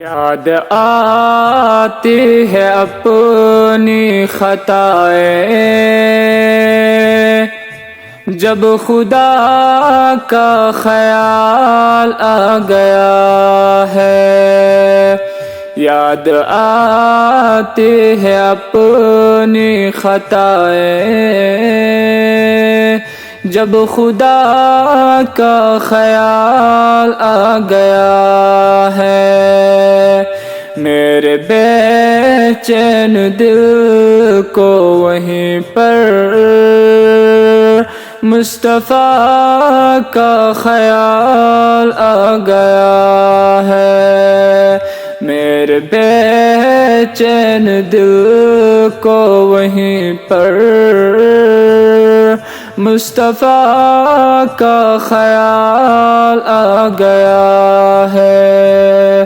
याद आती है अपनी खताएं, जब खुदा का ख्याल आ गया है। याद आती है अपनी खताएं, जब खुदा का ख्याल आ गया है। मेरे बेचैन दिल को वहीं पर मुस्तफ़ा का ख्याल आ गया है। मेरे बेचैन दिल को वहीं पर मुस्तफ़ा का ख्याल आ गया है।